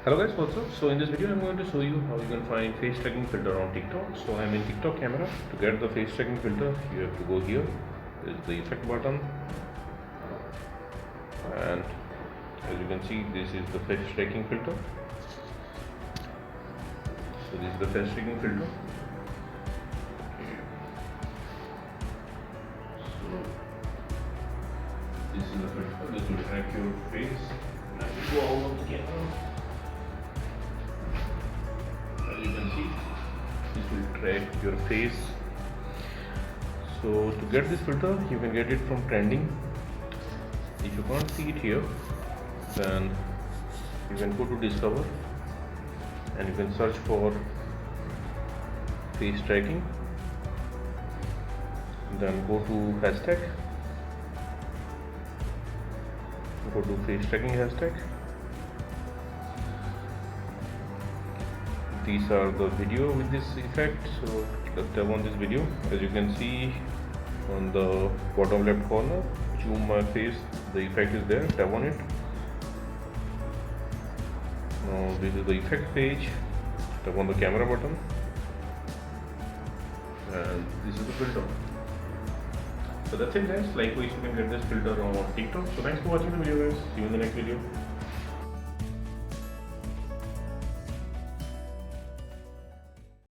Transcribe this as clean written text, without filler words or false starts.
Hello guys, what's up? So in this video I'm going to show you how you can find face tracking filter on TikTok. So I'm in TikTok camera. To get the face tracking filter you have to go here. This is the effect button, and as you can see this is the face tracking filter. So this is the face tracking filter. So this is the filter. This will track your face. Now you go out of the camera. As you can see, this will track your face. So to get this filter you can get it from trending. If you can't see it here, then you can go to discover and you can search for face tracking, then go to hashtag, go to face tracking hashtag. These are the video with this effect, so let's tap on this video. As you can see on the bottom left corner, zoom my face, the effect is there, tap on it. Now this is the effect page, tap on the camera button, and this is the filter. So that's it guys, likewise you can get this filter on TikTok. So thanks for watching the video guys, see you in the next video.